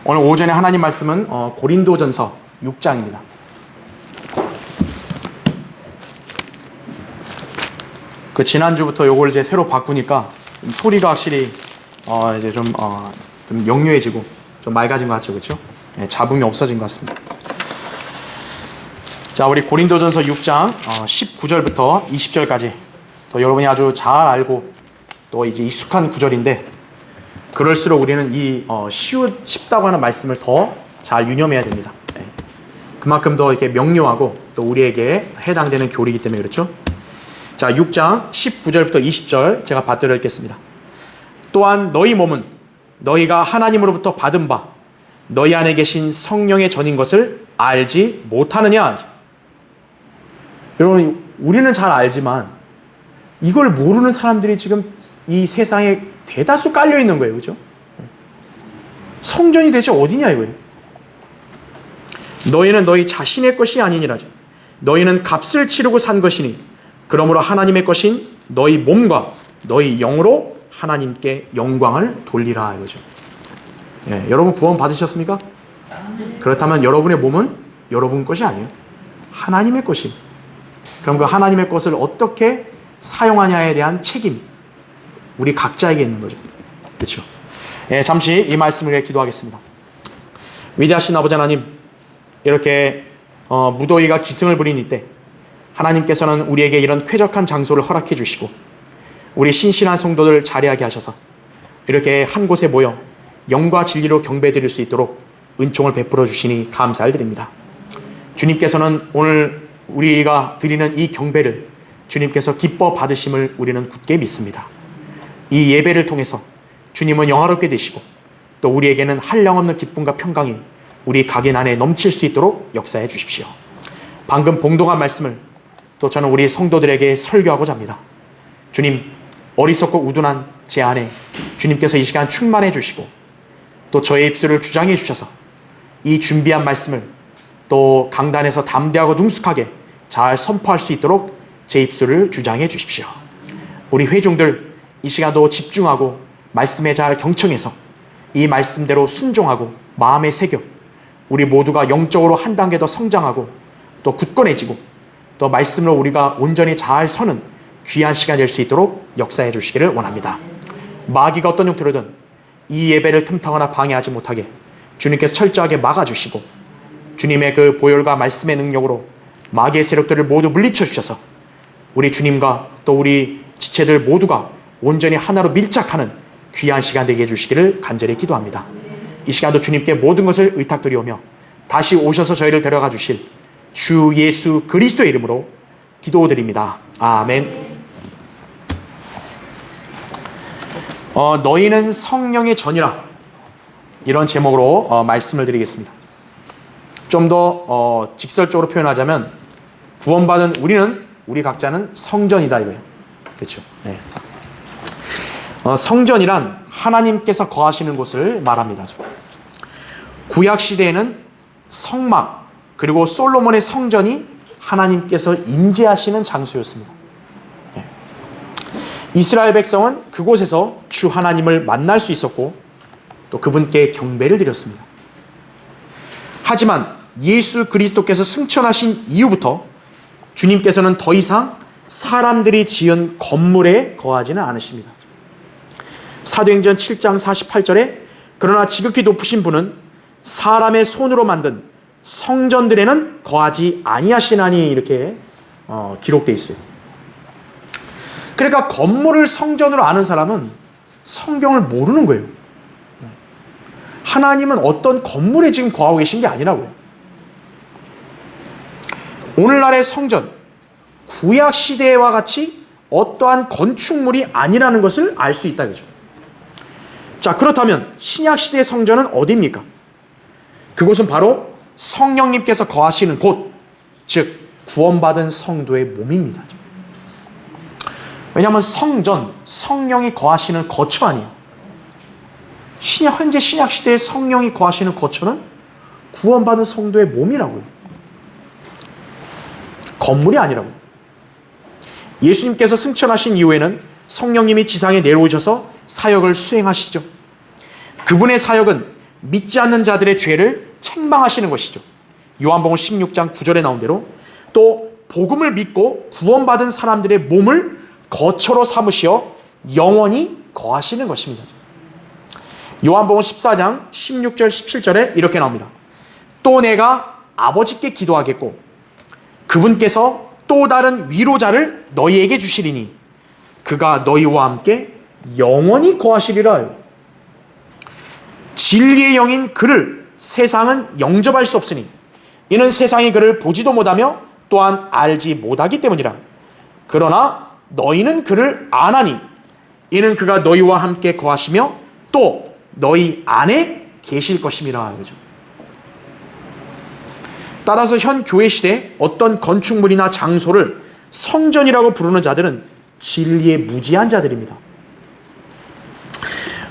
오늘 오전에 하나님 말씀은 고린도전서 6장입니다. 그 지난주부터 요걸 이제 새로 바꾸니까 소리가 확실히 이제 좀 명료해지고 좀 맑아진 것 같죠, 그렇죠? 네, 잡음이 없어진 것 같습니다. 자, 우리 고린도전서 6장 19절부터 20절까지 또 여러분이 아주 잘 알고 또 이제 익숙한 구절인데, 그럴수록 우리는 이 쉽다고 하는 말씀을 더 잘 유념해야 됩니다. 네. 그만큼 더 이렇게 명료하고 또 우리에게 해당되는 교리이기 때문에 그렇죠. 자, 6장 19절부터 20절 제가 받들어 읽겠습니다. 또한 너희 몸은 너희가 하나님으로부터 받은 바 너희 안에 계신 성령의 전인 것을 알지 못하느냐. 여러분, 우리는 잘 알지만 이걸 모르는 사람들이 지금 이 세상에 대다수 깔려 있는 거예요, 그렇죠? 성전이 대체 어디냐 이거예요. 너희는 너희 자신의 것이 아니니라죠. 너희는 값을 치르고 산 것이니 그러므로 하나님의 것인 너희 몸과 너희 영으로 하나님께 영광을 돌리라 이거죠. 예, 여러분 구원 받으셨습니까? 그렇다면 여러분의 몸은 여러분 것이 아니에요. 하나님의 것이. 그럼 그 하나님의 것을 어떻게 사용하냐에 대한 책임, 우리 각자에게 있는 거죠. 그렇죠? 예, 잠시 이 말씀을 위해 기도하겠습니다. 위대하신 아버지 하나님, 이렇게 무더위가 기승을 부린 이때 하나님께서는 우리에게 이런 쾌적한 장소를 허락해 주시고 우리 신실한 성도들 자리하게 하셔서 이렇게 한 곳에 모여 영과 진리로 경배드릴 수 있도록 은총을 베풀어 주시니 감사를 드립니다. 주님께서는 오늘 우리가 드리는 이 경배를 주님께서 기뻐 받으심을 우리는 굳게 믿습니다. 이 예배를 통해서 주님은 영화롭게 되시고 또 우리에게는 한량없는 기쁨과 평강이 우리 각인 안에 넘칠 수 있도록 역사해 주십시오. 방금 봉독한 말씀을 또 저는 우리 성도들에게 설교하고자 합니다. 주님, 어리석고 우둔한 제 안에 주님께서 이 시간 충만해 주시고 또 저의 입술을 주장해 주셔서 이 준비한 말씀을 또 강단에서 담대하고 능숙하게 잘 선포할 수 있도록 제 입술을 주장해 주십시오. 우리 회중들 이 시간도 집중하고 말씀에 잘 경청해서 이 말씀대로 순종하고 마음에 새겨 우리 모두가 영적으로 한 단계 더 성장하고 또 굳건해지고 또 말씀으로 우리가 온전히 잘 서는 귀한 시간이 될 수 있도록 역사해 주시기를 원합니다. 마귀가 어떤 형태로든 이 예배를 틈타거나 방해하지 못하게 주님께서 철저하게 막아주시고 주님의 그 보혈과 말씀의 능력으로 마귀의 세력들을 모두 물리쳐 주셔서 우리 주님과 또 우리 지체들 모두가 온전히 하나로 밀착하는 귀한 시간 되게 해주시기를 간절히 기도합니다. 이 시간도 주님께 모든 것을 의탁드리오며 다시 오셔서 저희를 데려가 주실 주 예수 그리스도의 이름으로 기도드립니다. 아멘. 너희는 성령의 전이라, 이런 제목으로 말씀을 드리겠습니다. 좀 더 직설적으로 표현하자면 구원받은 우리 각자는 성전이다 이거예요. 그렇죠? 네. 성전이란 하나님께서 거하시는 곳을 말합니다. 구약 시대에는 성막 그리고 솔로몬의 성전이 하나님께서 임재하시는 장소였습니다. 네. 이스라엘 백성은 그곳에서 주 하나님을 만날 수 있었고 또 그분께 경배를 드렸습니다. 하지만 예수 그리스도께서 승천하신 이후부터 주님께서는 더 이상 사람들이 지은 건물에 거하지는 않으십니다. 사도행전 7장 48절에 그러나 지극히 높으신 분은 사람의 손으로 만든 성전들에는 거하지 아니하시나니 이렇게 기록되어 있어요. 그러니까 건물을 성전으로 아는 사람은 성경을 모르는 거예요. 하나님은 어떤 건물에 지금 거하고 계신 게 아니라고요. 오늘날의 성전, 구약 시대와 같이 어떠한 건축물이 아니라는 것을 알 수 있다 그죠. 자, 그렇다면 신약 시대의 성전은 어디입니까? 그곳은 바로 성령님께서 거하시는 곳, 즉 구원받은 성도의 몸입니다. 왜냐하면 성전, 성령이 거하시는 거처 아니에요. 현재 신약 시대의 성령이 거하시는 거처는 구원받은 성도의 몸이라고요. 건물이 아니라고요. 예수님께서 승천하신 이후에는 성령님이 지상에 내려오셔서 사역을 수행하시죠. 그분의 사역은 믿지 않는 자들의 죄를 책망하시는 것이죠. 요한복음 16장 9절에 나온 대로 또 복음을 믿고 구원받은 사람들의 몸을 거처로 삼으시어 영원히 거하시는 것입니다. 요한복음 14장 16절 17절에 이렇게 나옵니다. 또 내가 아버지께 기도하겠고 그분께서 또 다른 위로자를 너희에게 주시리니 그가 너희와 함께 영원히 거하시리라. 진리의 영인 그를 세상은 영접할 수 없으니 이는 세상이 그를 보지도 못하며 또한 알지 못하기 때문이라. 그러나 너희는 그를 아나니 이는 그가 너희와 함께 거하시며 또 너희 안에 계실 것임이라. 그죠? 따라서 현 교회 시대에 어떤 건축물이나 장소를 성전이라고 부르는 자들은 진리에 무지한 자들입니다.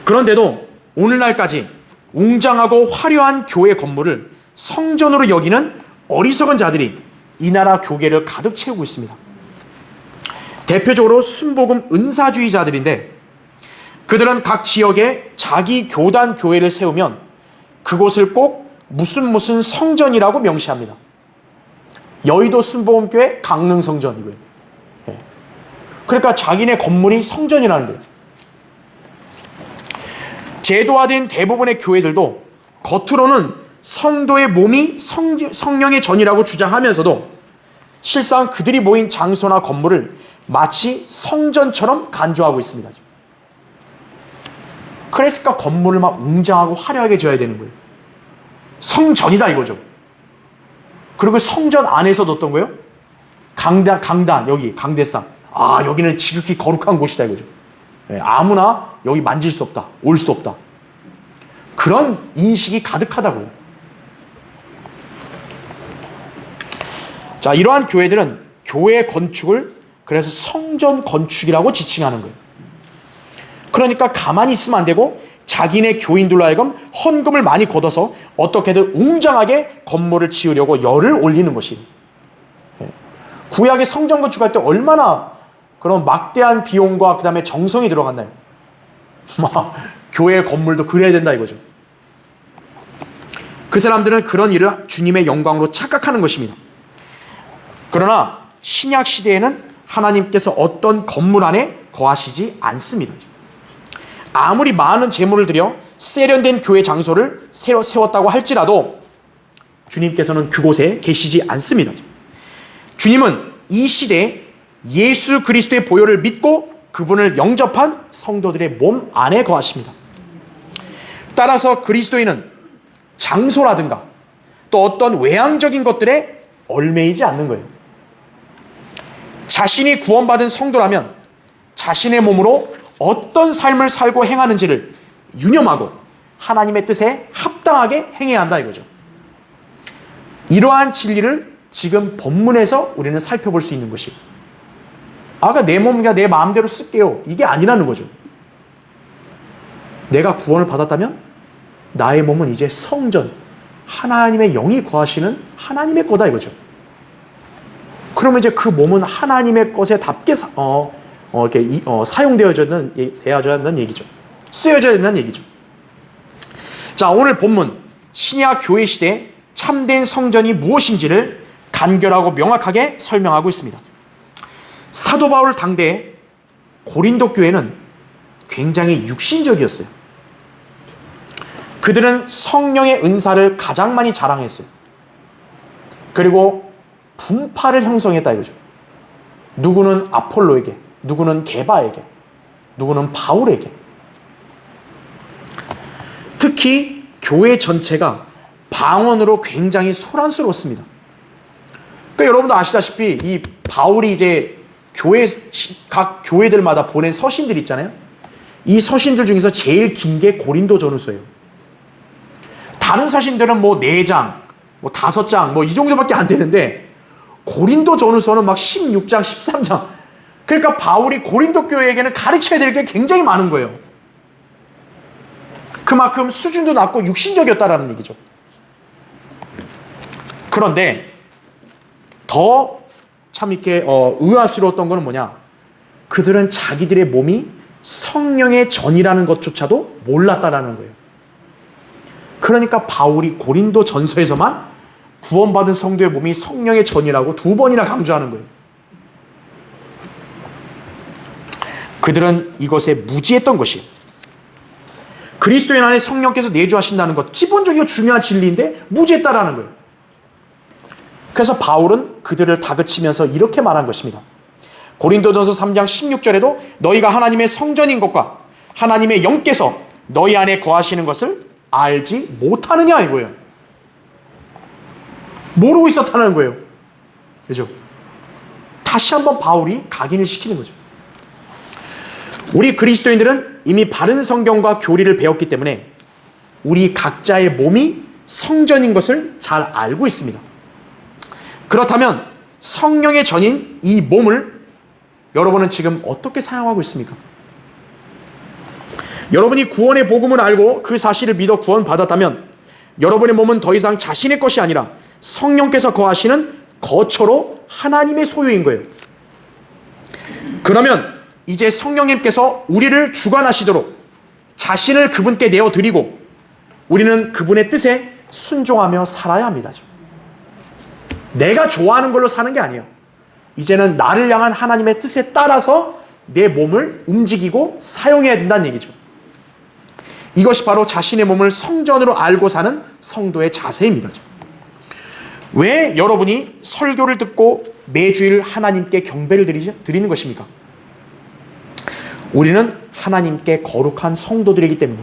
그런데도 오늘날까지 웅장하고 화려한 교회 건물을 성전으로 여기는 어리석은 자들이 이 나라 교계를 가득 채우고 있습니다. 대표적으로 순복음 은사주의자들인데 그들은 각 지역에 자기 교단 교회를 세우면 그곳을 꼭 무슨 성전이라고 명시합니다. 여의도 순복음교회 강릉성전이고요. 그러니까 자기네 건물이 성전이라는 거예요. 제도화된 대부분의 교회들도 겉으로는 성도의 몸이 성령의 전이라고 주장하면서도 실상 그들이 모인 장소나 건물을 마치 성전처럼 간주하고 있습니다. 그러니까 건물을 막 웅장하고 화려하게 지어야 되는 거예요. 성전이다 이거죠. 그리고 성전 안에서도 어떤 거예요? 강단 여기 강대상. 아 여기는 지극히 거룩한 곳이다 이거죠. 아무나 여기 만질 수 없다. 올 수 없다. 그런 인식이 가득하다고요. 자, 이러한 교회들은 교회 건축을 그래서 성전 건축이라고 지칭하는 거예요. 그러니까 가만히 있으면 안 되고 자기네 교인들로 하여금 헌금을 많이 걷어서 어떻게든 웅장하게 건물을 지으려고 열을 올리는 것이에요. 구약의 성전 건축할 때 얼마나 그런 막대한 비용과 그 다음에 정성이 들어갔나요? 교회 건물도 그래야 된다 이거죠. 그 사람들은 그런 일을 주님의 영광으로 착각하는 것입니다. 그러나 신약 시대에는 하나님께서 어떤 건물 안에 거하시지 않습니다. 아무리 많은 재물을 들여 세련된 교회 장소를 새로 세웠다고 할지라도 주님께서는 그곳에 계시지 않습니다. 주님은 이 시대에 예수 그리스도의 보혈을 믿고 그분을 영접한 성도들의 몸 안에 거하십니다. 따라서 그리스도인은 장소라든가 또 어떤 외향적인 것들에 얽매이지 않는 거예요. 자신이 구원받은 성도라면 자신의 몸으로 어떤 삶을 살고 행하는지를 유념하고 하나님의 뜻에 합당하게 행해야 한다 이거죠. 이러한 진리를 지금 본문에서 우리는 살펴볼 수 있는 것이에요. 아까 내 몸 그냥 내 마음대로 쓸게요. 이게 아니라는 거죠. 내가 구원을 받았다면 나의 몸은 이제 성전, 하나님의 영이 거하시는 하나님의 거다 이거죠. 그러면 이제 그 몸은 하나님의 것에 답게 사용되어져야 한다는 얘기죠. 쓰여져야 된다는 얘기죠. 자, 오늘 본문 신약 교회 시대 참된 성전이 무엇인지를 간결하고 명확하게 설명하고 있습니다. 사도 바울 당대 고린도 교회는 굉장히 육신적이었어요. 그들은 성령의 은사를 가장 많이 자랑했어요. 그리고 분파를 형성했다 이거죠. 누구는 아폴로에게, 누구는 게바에게, 누구는 바울에게. 특히 교회 전체가 방언으로 굉장히 소란스러웠습니다. 그러니까 여러분도 아시다시피 이 바울이 이제 각 교회들마다 보낸 서신들 있잖아요. 이 서신들 중에서 제일 긴 게 고린도 전후서예요. 다른 서신들은 뭐 4장, 뭐 5장, 뭐 이 정도밖에 안 되는데 고린도 전후서는 막 16장, 13장. 그러니까 바울이 고린도 교회에게는 가르쳐야 될 게 굉장히 많은 거예요. 그만큼 수준도 낮고 육신적이었다라는 얘기죠. 그런데 더 참 이렇게 의아스러웠던 거는 뭐냐? 그들은 자기들의 몸이 성령의 전이라는 것조차도 몰랐다라는 거예요. 그러니까 바울이 고린도 전서에서만 구원받은 성도의 몸이 성령의 전이라고 2번이나 강조하는 거예요. 그들은 이것에 무지했던 것이, 그리스도인 안에 성령께서 내주하신다는 것, 기본적이고 중요한 진리인데 무지했다라는 거예요. 그래서 바울은 그들을 다그치면서 이렇게 말한 것입니다. 고린도전서 3장 16절에도 너희가 하나님의 성전인 것과 하나님의 영께서 너희 안에 거하시는 것을 알지 못하느냐 이거예요. 모르고 있었다는 거예요. 그죠? 다시 한번 바울이 각인을 시키는 거죠. 우리 그리스도인들은 이미 바른 성경과 교리를 배웠기 때문에 우리 각자의 몸이 성전인 것을 잘 알고 있습니다. 그렇다면 성령의 전인 이 몸을 여러분은 지금 어떻게 사용하고 있습니까? 여러분이 구원의 복음을 알고 그 사실을 믿어 구원받았다면 여러분의 몸은 더 이상 자신의 것이 아니라 성령께서 거하시는 거처로 하나님의 소유인 거예요. 그러면 이제 성령님께서 우리를 주관하시도록 자신을 그분께 내어드리고 우리는 그분의 뜻에 순종하며 살아야 합니다. 내가 좋아하는 걸로 사는 게 아니에요. 이제는 나를 향한 하나님의 뜻에 따라서 내 몸을 움직이고 사용해야 된다는 얘기죠. 이것이 바로 자신의 몸을 성전으로 알고 사는 성도의 자세입니다. 왜 여러분이 설교를 듣고 매주일 하나님께 경배를 드리는 것입니까? 우리는 하나님께 거룩한 성도들이기 때문에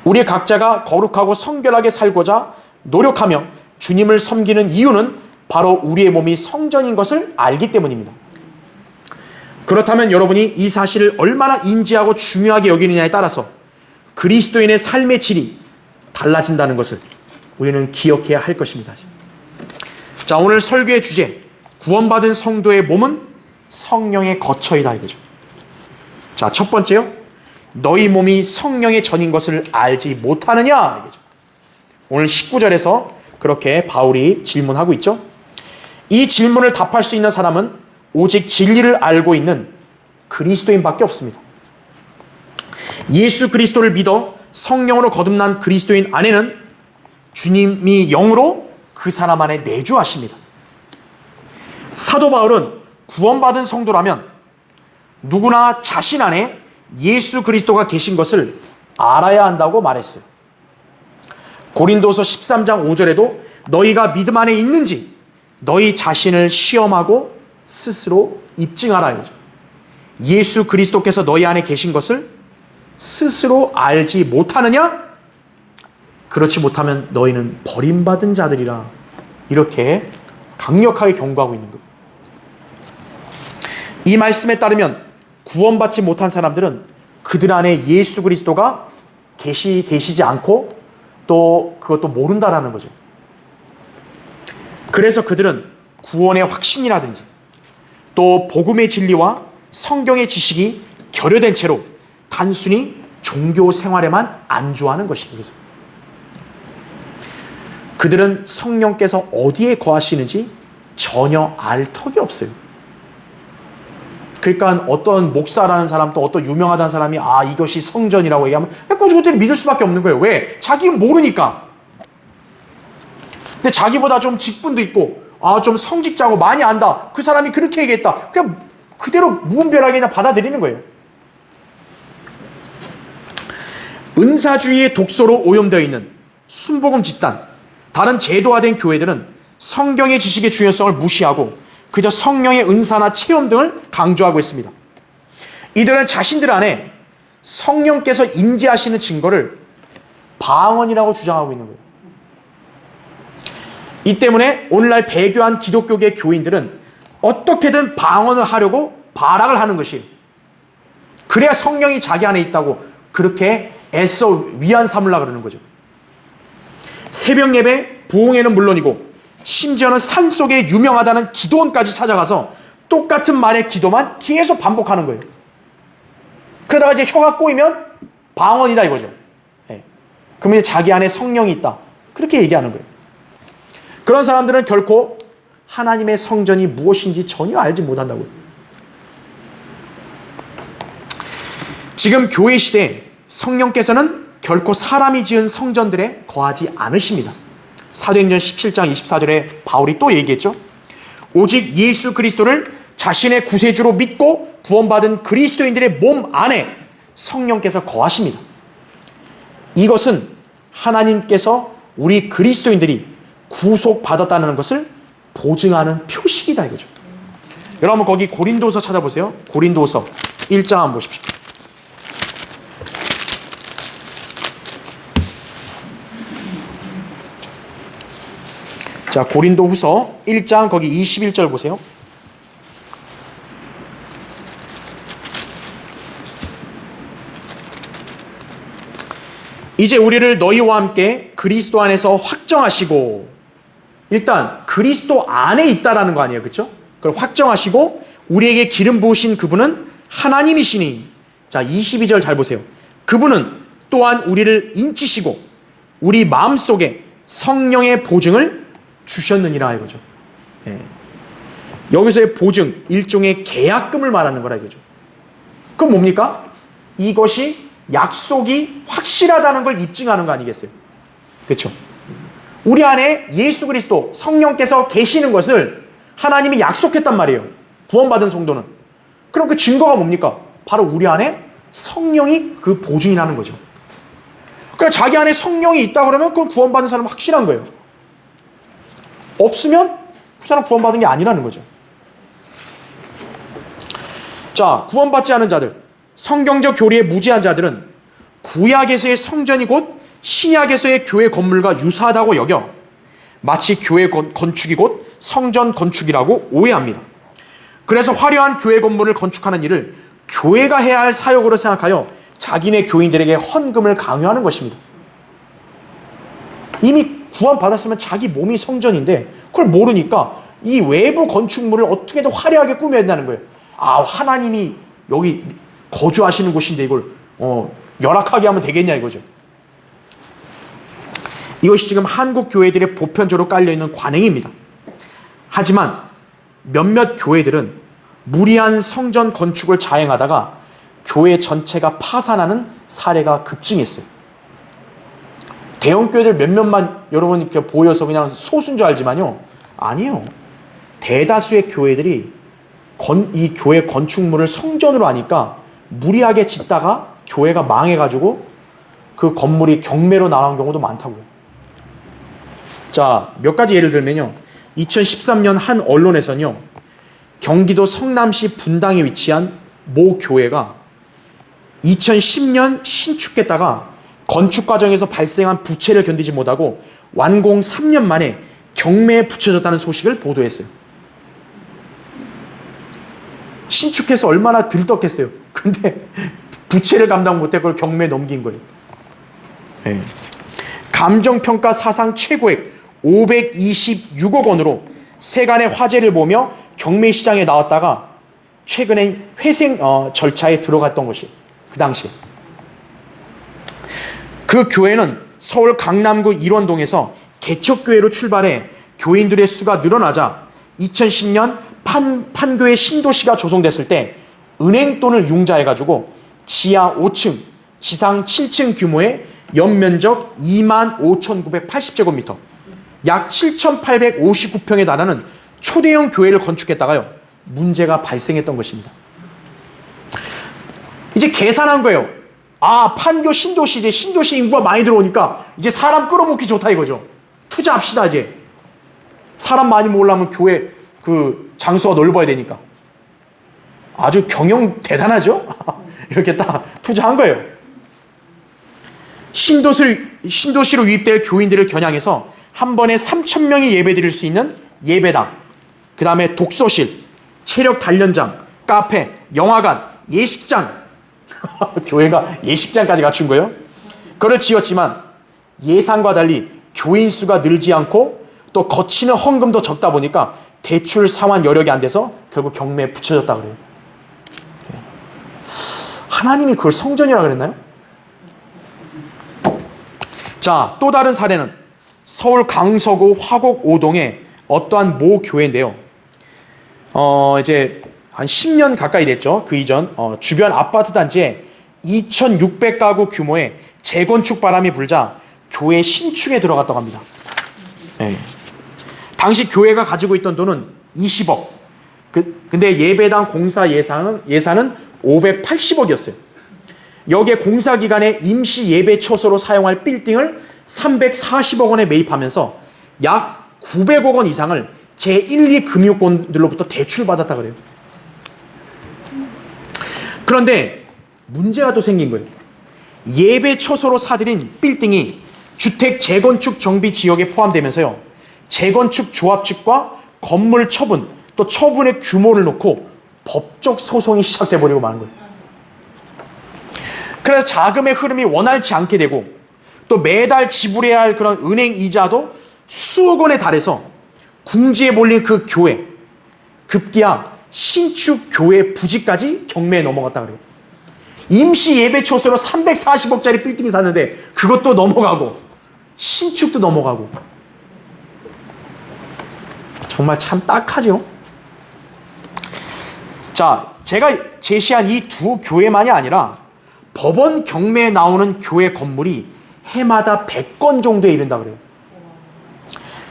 우리 각자가 거룩하고 성결하게 살고자 노력하며 주님을 섬기는 이유는 바로 우리의 몸이 성전인 것을 알기 때문입니다. 그렇다면 여러분이 이 사실을 얼마나 인지하고 중요하게 여기느냐에 따라서 그리스도인의 삶의 질이 달라진다는 것을 우리는 기억해야 할 것입니다. 자, 오늘 설교의 주제, 구원받은 성도의 몸은 성령의 거처이다 이거죠. 자, 첫 번째요. 너희 몸이 성령의 전인 것을 알지 못하느냐 이거죠. 오늘 19절에서 그렇게 바울이 질문하고 있죠. 이 질문을 답할 수 있는 사람은 오직 진리를 알고 있는 그리스도인밖에 없습니다. 예수 그리스도를 믿어 성령으로 거듭난 그리스도인 안에는 주님이 영으로 그 사람 안에 내주하십니다. 사도 바울은 구원받은 성도라면 누구나 자신 안에 예수 그리스도가 계신 것을 알아야 한다고 말했어요. 고린도서 13장 5절에도 너희가 믿음 안에 있는지 너희 자신을 시험하고 스스로 입증하라 이거죠. 예수 그리스도께서 너희 안에 계신 것을 스스로 알지 못하느냐? 그렇지 못하면 너희는 버림받은 자들이라, 이렇게 강력하게 경고하고 있는 거예요. 이 말씀에 따르면 구원받지 못한 사람들은 그들 안에 예수 그리스도가 계시지 않고 또 그것도 모른다라는 거죠. 그래서 그들은 구원의 확신이라든지 또 복음의 진리와 성경의 지식이 결여된 채로 단순히 종교 생활에만 안주하는 것입니다. 그들은 성령께서 어디에 거하시는지 전혀 알 턱이 없어요. 그러니까 어떤 목사라는 사람 또 어떤 유명하다는 사람이 이것이 성전이라고 얘기하면 그것들이 믿을 수밖에 없는 거예요. 왜? 자기는 모르니까. 근데 자기보다 좀 직분도 있고 좀 성직자고 많이 안다. 그 사람이 그렇게 얘기했다. 그냥 그대로 무분별하게 그냥 받아들이는 거예요. 은사주의의 독소로 오염되어 있는 순복음 집단, 다른 제도화된 교회들은 성경의 지식의 중요성을 무시하고 그저 성령의 은사나 체험 등을 강조하고 있습니다. 이들은 자신들 안에 성령께서 임재하시는 증거를 방언이라고 주장하고 있는 거예요. 이 때문에 오늘날 배교한 기독교계 교인들은 어떻게든 방언을 하려고 발악을 하는 것이에요. 그래야 성령이 자기 안에 있다고 그렇게 애써 위안 삼으려고 그러는 거죠. 새벽 예배, 부흥회는 물론이고 심지어는 산속에 유명하다는 기도원까지 찾아가서 똑같은 말의 기도만 계속 반복하는 거예요. 그러다가 이제 혀가 꼬이면 방언이다 이거죠. 네. 그러면 이제 자기 안에 성령이 있다. 그렇게 얘기하는 거예요. 그런 사람들은 결코 하나님의 성전이 무엇인지 전혀 알지 못한다고요. 지금 교회 시대에 성령께서는 결코 사람이 지은 성전들에 거하지 않으십니다. 사도행전 17장 24절에 바울이 또 얘기했죠. 오직 예수 그리스도를 자신의 구세주로 믿고 구원받은 그리스도인들의 몸 안에 성령께서 거하십니다. 이것은 하나님께서 우리 그리스도인들이 구속받았다는 것을 보증하는 표식이다 이거죠. 여러분 거기 고린도서 찾아보세요. 고린도서 1장 한번 보십시오. 자, 고린도후서 1장 거기 21절 보세요. 이제 우리를 너희와 함께 그리스도 안에서 확정하시고, 일단 그리스도 안에 있다라는 거 아니에요, 그렇죠? 그걸 확정하시고 우리에게 기름 부으신 그분은 하나님이시니. 자, 22절 잘 보세요. 그분은 또한 우리를 인치시고 우리 마음속에 성령의 보증을 주셨느니라 이거죠. 예. 여기서의 보증, 일종의 계약금을 말하는 거라 이거죠. 그럼 뭡니까? 이것이 약속이 확실하다는 걸 입증하는 거 아니겠어요? 그렇죠? 우리 안에 예수 그리스도 성령께서 계시는 것을 하나님이 약속했단 말이에요. 구원받은 성도는. 그럼 그 증거가 뭡니까? 바로 우리 안에 성령이 그 보증이라는 거죠. 그러니까 자기 안에 성령이 있다 그러면 그건 구원받은 사람은 확실한 거예요. 없으면 그 사람 구원받은 게 아니라는 거죠. 자, 구원받지 않은 자들, 성경적 교리에 무지한 자들은 구약에서의 성전이 곧 신약에서의 교회 건물과 유사하다고 여겨 마치 교회 건축이 곧 성전 건축이라고 오해합니다. 그래서 화려한 교회 건물을 건축하는 일을 교회가 해야 할 사역으로 생각하여 자기네 교인들에게 헌금을 강요하는 것입니다. 이미 구원받았으면 자기 몸이 성전인데 그걸 모르니까 이 외부 건축물을 어떻게든 화려하게 꾸며야 된다는 거예요. 아, 하나님이 여기 거주하시는 곳인데 이걸 열악하게 하면 되겠냐 이거죠. 이것이 지금 한국 교회들의 보편적으로 깔려있는 관행입니다. 하지만 몇몇 교회들은 무리한 성전 건축을 자행하다가 교회 전체가 파산하는 사례가 급증했어요. 대형 교회들 몇몇만 여러분 이렇게 보여서 그냥 소수인 줄 알지만요, 아니에요. 대다수의 교회들이 이 교회 건축물을 성전으로 하니까 무리하게 짓다가 교회가 망해가지고 그 건물이 경매로 나온 경우도 많다고요. 자, 몇 가지 예를 들면요, 2013년 한 언론에서는요, 경기도 성남시 분당에 위치한 모 교회가 2010년 신축했다가 건축 과정에서 발생한 부채를 견디지 못하고 완공 3년 만에 경매에 붙여졌다는 소식을 보도했어요. 신축해서 얼마나 들떴겠어요. 근데 부채를 감당 못해 그걸 경매에 넘긴 거예요. 네. 감정평가 사상 최고액 526억 원으로 세간의 화제를 보며 경매 시장에 나왔다가 최근에 회생 절차에 들어갔던 것이 그 당시에. 그 교회는 서울 강남구 일원동에서 개척교회로 출발해 교인들의 수가 늘어나자 2010년 판교의 신도시가 조성됐을 때 은행돈을 융자해가지고 지하 5층, 지상 7층 규모의 연면적 25,980제곱미터, 약 7,859평에 달하는 초대형 교회를 건축했다가요, 문제가 발생했던 것입니다. 이제 계산한 거예요. 아, 판교 신도시, 이제 신도시 인구가 많이 들어오니까 이제 사람 끌어모기 좋다 이거죠. 투자합시다 이제. 사람 많이 모으려면 교회 그 장소가 넓어야 되니까. 아주 경영 대단하죠? 이렇게 딱 투자한 거예요. 신도시로 유입될 교인들을 겨냥해서 한 번에 3,000명이 예배 드릴 수 있는 예배당, 그 다음에 독서실, 체력 단련장, 카페, 영화관, 예식장, 교회가 예식장까지 갖춘 거예요. 그걸 지었지만 예상과 달리 교인 수가 늘지 않고 또 거치는 헌금도 적다 보니까 대출 상환 여력이 안 돼서 결국 경매에 붙여졌다 그래요. 하나님이 그걸 성전이라 그랬나요? 자, 또 다른 사례는 서울 강서구 화곡 5동의 어떠한 모 교회인데요. 이제 한 10년 가까이 됐죠. 그 이전 주변 아파트 단지에 2,600가구 규모의 재건축 바람이 불자 교회 신축에 들어갔다고 합니다. 네. 당시 교회가 가지고 있던 돈은 20억. 근데 예배당 공사 예산은 580억이었어요. 여기에 공사 기간에 임시 예배 처소로 사용할 빌딩을 340억 원에 매입하면서 약 900억 원 이상을 제1, 2 금융권들로부터 대출받았다 그래요. 그런데 문제가 또 생긴 거예요. 예배 처소로 사들인 빌딩이 주택 재건축 정비 지역에 포함되면서요, 재건축 조합 측과 건물 처분, 또 처분의 규모를 놓고 법적 소송이 시작돼 버리고 마는 거예요. 그래서 자금의 흐름이 원활치 않게 되고, 또 매달 지불해야 할 그런 은행 이자도 수억 원에 달해서 궁지에 몰린 그 교회, 급기야 신축 교회 부지까지 경매에 넘어갔다 그래요. 임시 예배 초소로 340억짜리 빌딩이 샀는데 그것도 넘어가고 신축도 넘어가고, 정말 참 딱하죠. 자, 제가 제시한 이 두 교회만이 아니라 법원 경매에 나오는 교회 건물이 해마다 100건 정도에 이른다 그래요.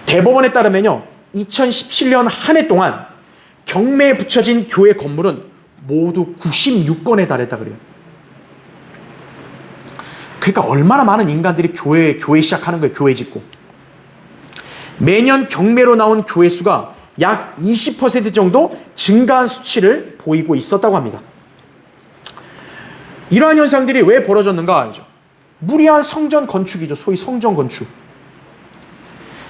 대법원에 따르면요, 2017년 한 해 동안 경매에 붙여진 교회 건물은 모두 96건에 달했다 그래요. 그러니까 얼마나 많은 인간들이 교회 시작하는 거예요. 교회 짓고. 매년 경매로 나온 교회 수가 약 20% 정도 증가한 수치를 보이고 있었다고 합니다. 이러한 현상들이 왜 벌어졌는가 알죠? 무리한 성전 건축이죠. 소위 성전 건축.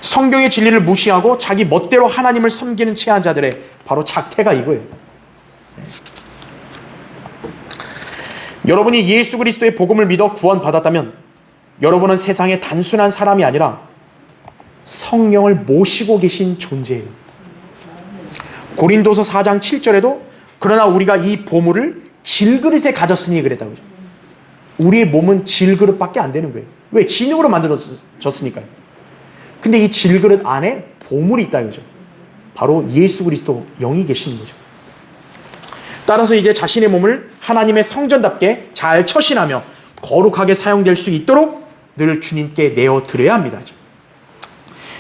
성경의 진리를 무시하고 자기 멋대로 하나님을 섬기는 체한자들의 바로 작태가 이거예요. 여러분이 예수 그리스도의 복음을 믿어 구원받았다면 여러분은 세상의 단순한 사람이 아니라 성령을 모시고 계신 존재예요. 고린도서 4장 7절에도 그러나 우리가 이 보물을 질그릇에 가졌으니 그랬다고 하죠. 우리의 몸은 질그릇밖에 안 되는 거예요. 왜? 진흙으로 만들어졌으니까요. 근데 이 질그릇 안에 보물이 있다 이거죠. 바로 예수 그리스도 영이 계시는 거죠. 따라서 이제 자신의 몸을 하나님의 성전답게 잘 처신하며 거룩하게 사용될 수 있도록 늘 주님께 내어드려야 합니다.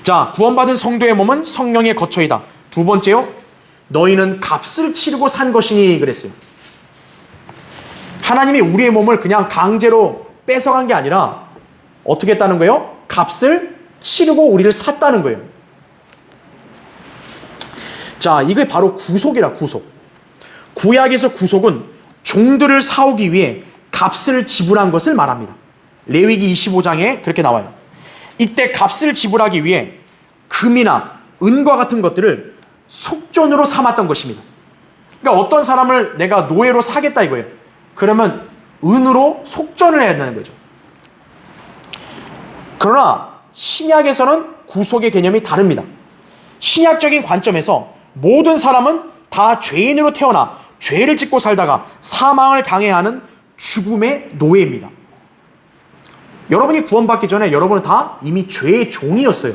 자, 구원받은 성도의 몸은 성령의 거처이다. 두 번째요, 너희는 값을 치르고 산 것이니 그랬어요. 하나님이 우리의 몸을 그냥 강제로 뺏어간 게 아니라 어떻게 했다는 거예요? 값을 치르고 우리를 샀다는 거예요. 자, 이게 바로 구속이라, 구속. 구약에서 구속은 종들을 사오기 위해 값을 지불한 것을 말합니다. 레위기 25장에 그렇게 나와요. 이때 값을 지불하기 위해 금이나 은과 같은 것들을 속전으로 삼았던 것입니다. 그러니까 어떤 사람을 내가 노예로 사겠다 이거예요. 그러면 은으로 속전을 해야 된다는 거죠. 그러나 신약에서는 구속의 개념이 다릅니다. 신약적인 관점에서 모든 사람은 다 죄인으로 태어나 죄를 짓고 살다가 사망을 당해야 하는 죽음의 노예입니다. 여러분이 구원받기 전에 여러분은 다 이미 죄의 종이었어요.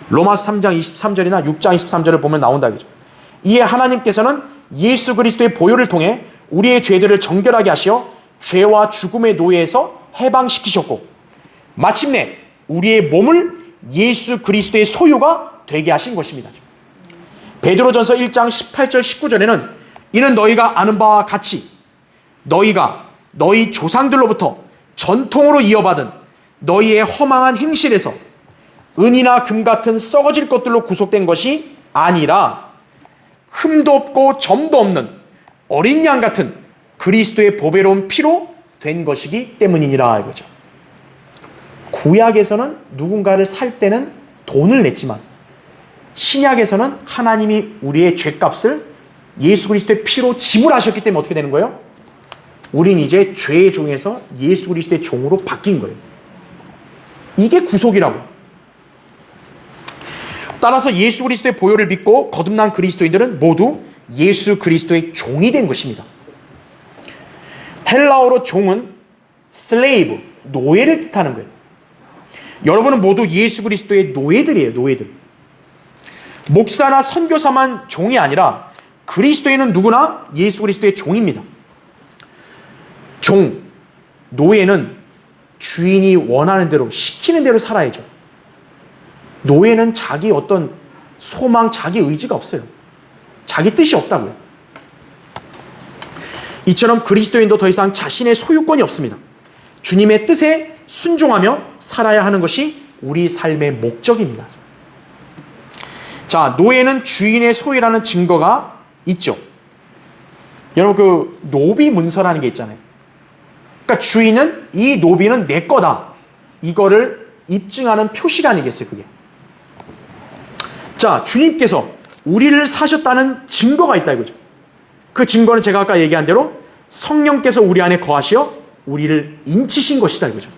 로마서 3장 23절이나 6장 23절을 보면 나온다 그죠. 이에 하나님께서는 예수 그리스도의 보혈을 통해 우리의 죄들을 정결하게 하시어 죄와 죽음의 노예에서 해방시키셨고 마침내 우리의 몸을 예수 그리스도의 소유가 되게 하신 것입니다. 베드로전서 1장 18절 19절에는 이는 너희가 아는 바와 같이 너희가 너희 조상들로부터 전통으로 이어받은 너희의 허망한 행실에서 은이나 금 같은 썩어질 것들로 구속된 것이 아니라 흠도 없고 점도 없는 어린 양 같은 그리스도의 보배로운 피로 된 것이기 때문이니라 이거죠. 구약에서는 누군가를 살 때는 돈을 냈지만 신약에서는 하나님이 우리의 죄값을 예수 그리스도의 피로 지불하셨기 때문에 어떻게 되는 거예요? 우린 이제 죄의 종에서 예수 그리스도의 종으로 바뀐 거예요. 이게 구속이라고. 따라서 예수 그리스도의 보혈을 믿고 거듭난 그리스도인들은 모두 예수 그리스도의 종이 된 것입니다. 헬라어로 종은 슬레이브, 노예를 뜻하는 거예요. 여러분은 모두 예수 그리스도의 노예들이에요. 노예들. 목사나 선교사만 종이 아니라 그리스도인은 누구나 예수 그리스도의 종입니다. 종, 노예는 주인이 원하는 대로, 시키는 대로 살아야죠. 노예는 자기 어떤 소망, 자기 의지가 없어요. 자기 뜻이 없다고요. 이처럼 그리스도인도 더 이상 자신의 소유권이 없습니다. 주님의 뜻에 순종하며 살아야 하는 것이 우리 삶의 목적입니다. 자, 노예는 주인의 소유라는 증거가 있죠. 여러분, 그 노비 문서라는 게 있잖아요. 그러니까 주인은 이 노비는 내 거다, 이거를 입증하는 표시가 아니겠어요, 그게. 자, 주님께서 우리를 사셨다는 증거가 있다 이거죠. 그 증거는 제가 아까 얘기한 대로 성령께서 우리 안에 거하시어 우리를 인치신 것이다 이거죠.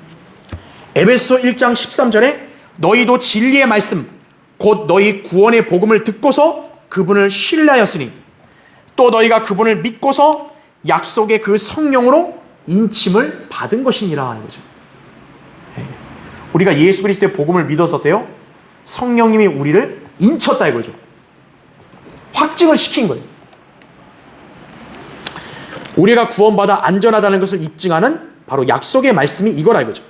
에베소 1장 13절에 너희도 진리의 말씀 곧 너희 구원의 복음을 듣고서 그분을 신뢰하였으니 또 너희가 그분을 믿고서 약속의 그 성령으로 인침을 받은 것이니라 이거죠. 우리가 예수 그리스도의 복음을 믿어서 돼요. 성령님이 우리를 인쳤다 이거죠. 확증을 시킨 거예요. 우리가 구원받아 안전하다는 것을 입증하는 바로 약속의 말씀이 이거라 이거죠.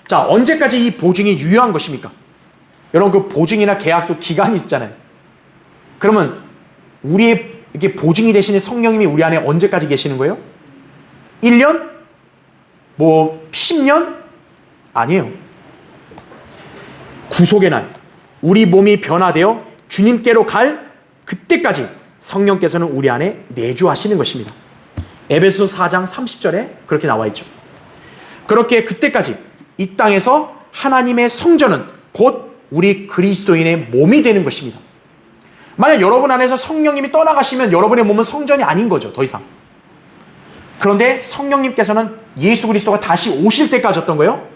자, 언제까지 이 보증이 유효한 것입니까? 여러분, 그 보증이나 계약도 기간이 있잖아요. 그러면 우리의 이렇게 보증이 되시는 성령님이 우리 안에 언제까지 계시는 거예요? 1년? 뭐 10년? 아니에요. 구속의 날, 우리 몸이 변화되어 주님께로 갈 그때까지 성령께서는 우리 안에 내주하시는 것입니다. 에베소 4장 30절에 그렇게 나와 있죠. 그렇게 그때까지 이 땅에서 하나님의 성전은 곧 우리 그리스도인의 몸이 되는 것입니다. 만약 여러분 안에서 성령님이 떠나가시면 여러분의 몸은 성전이 아닌 거죠, 더 이상. 그런데 성령님께서는 예수 그리스도가 다시 오실 때까지 어떤 거예요?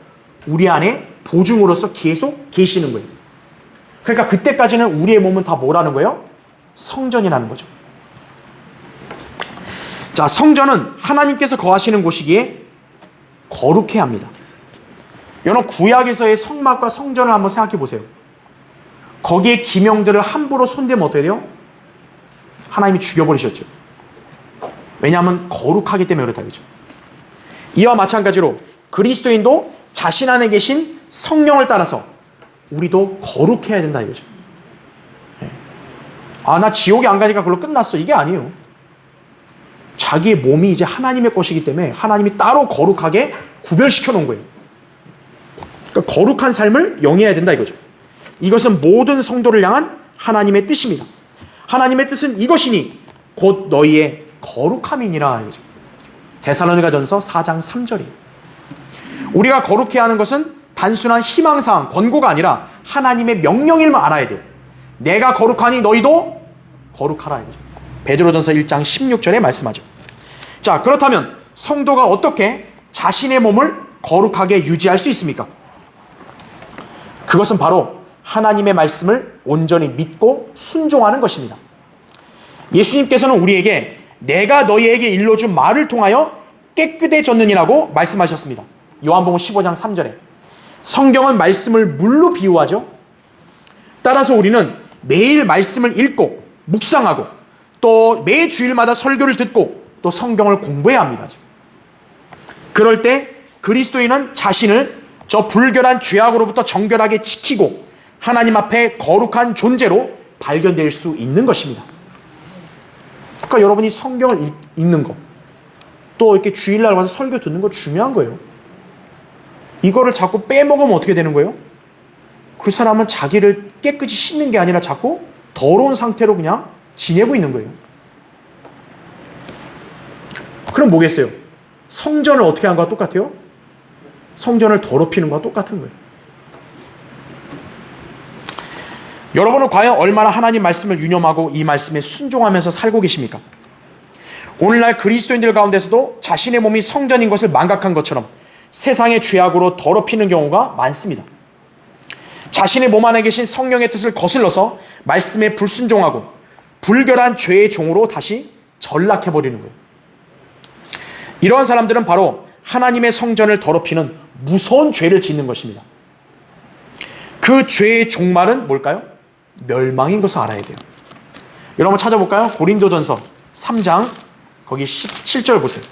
우리 안에 보증으로서 계속 계시는 거예요. 그러니까 그때까지는 우리의 몸은 다 뭐라는 거예요? 성전이라는 거죠. 자, 성전은 하나님께서 거하시는 곳이기에 거룩해야 합니다. 여러분, 구약에서의 성막과 성전을 한번 생각해 보세요. 거기에 기명들을 함부로 손대면 어떻게 돼요? 하나님이 죽여버리셨죠. 왜냐하면 거룩하기 때문에 그렇다 그죠. 이와 마찬가지로 그리스도인도 자신 안에 계신 성령을 따라서 우리도 거룩해야 된다 이거죠. 아, 나 지옥에 안 가니까 그걸로 끝났어, 이게 아니에요. 자기의 몸이 이제 하나님의 것이기 때문에 하나님이 따로 거룩하게 구별시켜 놓은 거예요. 그러니까 거룩한 삶을 영위해야 된다 이거죠. 이것은 모든 성도를 향한 하나님의 뜻입니다. 하나님의 뜻은 이것이니 곧 너희의 거룩함이니라 이거죠. 데살로니가전서 4장 3절이에요. 우리가 거룩해야 하는 것은 단순한 희망사항, 권고가 아니라 하나님의 명령임을 알아야 돼요. 내가 거룩하니 너희도 거룩하라 이거죠. 베드로전서 1장 16절에 말씀하죠. 자, 그렇다면 성도가 어떻게 자신의 몸을 거룩하게 유지할 수 있습니까? 그것은 바로 하나님의 말씀을 온전히 믿고 순종하는 것입니다. 예수님께서는 우리에게 내가 너희에게 일러준 말을 통하여 깨끗해졌느니라고 말씀하셨습니다. 요한복음 15장 3절에. 성경은 말씀을 물로 비유하죠. 따라서 우리는 매일 말씀을 읽고 묵상하고 또 매 주일마다 설교를 듣고 또 성경을 공부해야 합니다. 그럴 때 그리스도인은 자신을 저 불결한 죄악으로부터 정결하게 지키고 하나님 앞에 거룩한 존재로 발견될 수 있는 것입니다. 그러니까 여러분이 성경을 읽는 거, 또 이렇게 주일날 와서 설교 듣는 거 중요한 거예요. 이거를 자꾸 빼먹으면 어떻게 되는 거예요? 그 사람은 자기를 깨끗이 씻는 게 아니라 자꾸 더러운 상태로 그냥 지내고 있는 거예요. 그럼 뭐겠어요? 성전을 어떻게 하는 거와 똑같아요? 성전을 더럽히는 거와 똑같은 거예요. 여러분은 과연 얼마나 하나님 말씀을 유념하고 이 말씀에 순종하면서 살고 계십니까? 오늘날 그리스도인들 가운데서도 자신의 몸이 성전인 것을 망각한 것처럼 세상의 죄악으로 더럽히는 경우가 많습니다. 자신의 몸 안에 계신 성령의 뜻을 거슬러서 말씀에 불순종하고 불결한 죄의 종으로 다시 전락해버리는 거예요. 이러한 사람들은 바로 하나님의 성전을 더럽히는 무서운 죄를 짓는 것입니다. 그 죄의 종말은 뭘까요? 멸망인 것을 알아야 돼요. 여러분 찾아볼까요? 고린도전서 3장 거기 17절 보세요.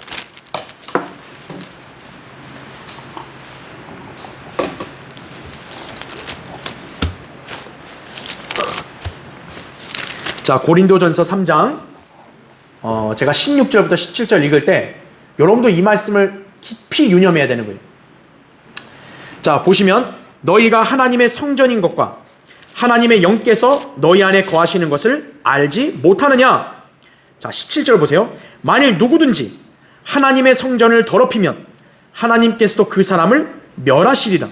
자, 고린도전서 3장 제가 16절부터 17절 읽을 때 여러분도 이 말씀을 깊이 유념해야 되는 거예요. 자, 보시면 너희가 하나님의 성전인 것과 하나님의 영께서 너희 안에 거하시는 것을 알지 못하느냐? 자, 17절 보세요. 만일 누구든지 하나님의 성전을 더럽히면 하나님께서도 그 사람을 멸하시리라.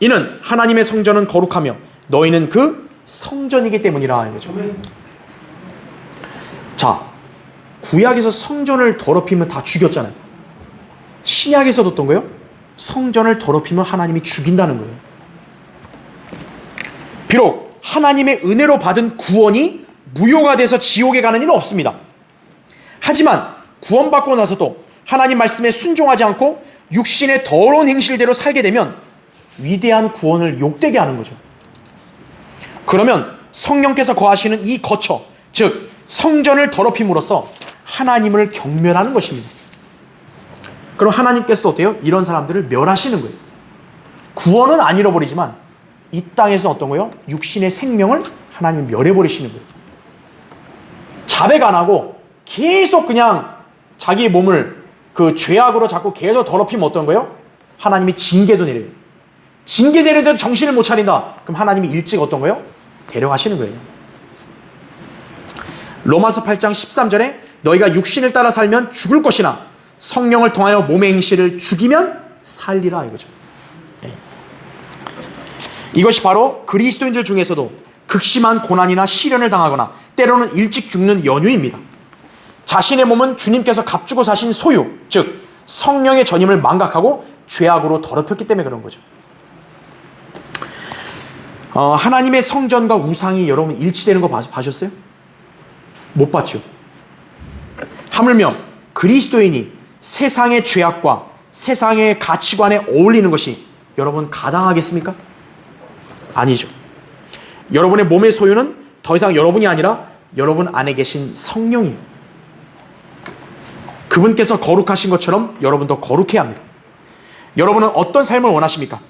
이는 하나님의 성전은 거룩하며 너희는 그 성전이기 때문이라. 이거죠. 자, 구약에서 성전을 더럽히면 다 죽였잖아요. 신약에서도 어떤 거예요? 성전을 더럽히면 하나님이 죽인다는 거예요. 비록 하나님의 은혜로 받은 구원이 무효가 돼서 지옥에 가는 일은 없습니다. 하지만 구원받고 나서도 하나님 말씀에 순종하지 않고 육신의 더러운 행실대로 살게 되면 위대한 구원을 욕되게 하는 거죠. 그러면 성령께서 거하시는 이 거처, 즉 성전을 더럽힘으로써 하나님을 경멸하는 것입니다. 그럼 하나님께서도 어때요? 이런 사람들을 멸하시는 거예요. 구원은 안 잃어버리지만 이 땅에서 어떤 거예요? 육신의 생명을 하나님이 멸해버리시는 거예요. 자백 안 하고 계속 그냥 자기의 몸을 그 죄악으로 자꾸 계속 더럽히면 어떤 거예요? 하나님이 징계도 내려요. 징계 내리는데도 정신을 못 차린다. 그럼 하나님이 일찍 어떤 거예요? 데려가시는 거예요. 로마서 8장 13절에 너희가 육신을 따라 살면 죽을 것이나 성령을 통하여 몸의 행실을 죽이면 살리라 이거죠. 네. 이것이 바로 그리스도인들 중에서도 극심한 고난이나 시련을 당하거나 때로는 일찍 죽는 연유입니다. 자신의 몸은 주님께서 값주고 사신 소유, 즉 성령의 전임을 망각하고 죄악으로 더럽혔기 때문에 그런 거죠. 하나님의 성전과 우상이 여러분 일치되는 거 봐셨어요? 못 봤죠. 하물며 그리스도인이 세상의 죄악과 세상의 가치관에 어울리는 것이 여러분 가당하겠습니까? 아니죠. 여러분의 몸의 소유는 더 이상 여러분이 아니라 여러분 안에 계신 성령이에요. 그분께서 거룩하신 것처럼 여러분도 거룩해야 합니다. 여러분은 어떤 삶을 원하십니까?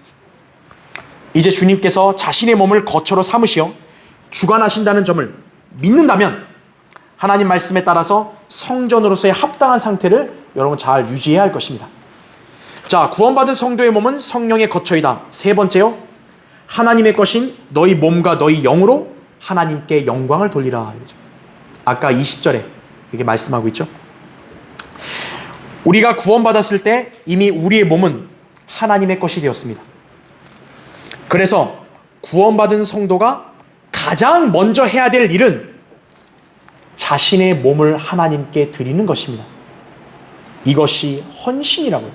이제 주님께서 자신의 몸을 거처로 삼으시어 주관하신다는 점을 믿는다면 하나님 말씀에 따라서 성전으로서의 합당한 상태를 여러분 잘 유지해야 할 것입니다. 자, 구원받은 성도의 몸은 성령의 거처이다. 세 번째요, 하나님의 것인 너희 몸과 너희 영으로 하나님께 영광을 돌리라. 아까 20절에 이렇게 말씀하고 있죠. 우리가 구원받았을 때 이미 우리의 몸은 하나님의 것이 되었습니다. 그래서 구원받은 성도가 가장 먼저 해야 될 일은 자신의 몸을 하나님께 드리는 것입니다. 이것이 헌신이라고요.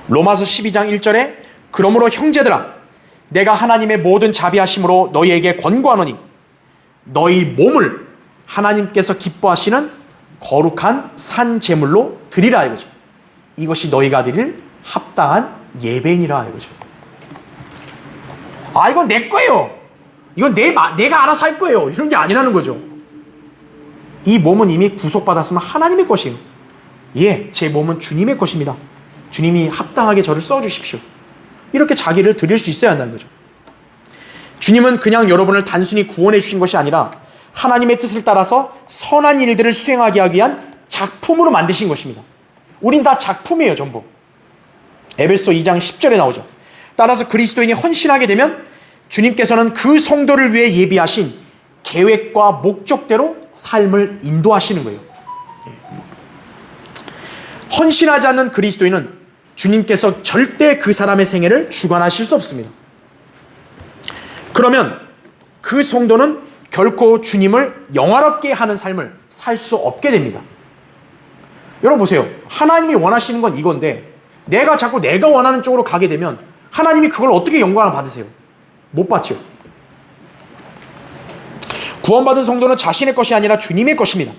로마서 12장 1절에 그러므로 형제들아 내가 하나님의 모든 자비하심으로 너희에게 권고하노니 너희 몸을 하나님께서 기뻐하시는 거룩한 산 제물로 드리라 이거죠. 이것이 너희가 드릴 합당한 예배니라 이거죠. 아, 이건 내 거예요. 이건 내가 알아서 할 거예요. 이런 게 아니라는 거죠. 이 몸은 이미 구속받았으면 하나님의 것이에요. 예, 제 몸은 주님의 것입니다. 주님이 합당하게 저를 써주십시오. 이렇게 자기를 드릴 수 있어야 한다는 거죠. 주님은 그냥 여러분을 단순히 구원해 주신 것이 아니라 하나님의 뜻을 따라서 선한 일들을 수행하게 하기 위한 작품으로 만드신 것입니다. 우린 다 작품이에요, 전부. 에베소 2장 10절에 나오죠. 따라서 그리스도인이 헌신하게 되면 주님께서는 그 성도를 위해 예비하신 계획과 목적대로 삶을 인도하시는 거예요. 헌신하지 않는 그리스도인은 주님께서 절대 그 사람의 생애를 주관하실 수 없습니다. 그러면 그 성도는 결코 주님을 영화롭게 하는 삶을 살 수 없게 됩니다. 여러분 보세요. 하나님이 원하시는 건 이건데 내가 자꾸 내가 원하는 쪽으로 가게 되면 하나님이 그걸 어떻게 영광을 받으세요? 못 받죠. 구원받은 성도는 자신의 것이 아니라 주님의 것입니다.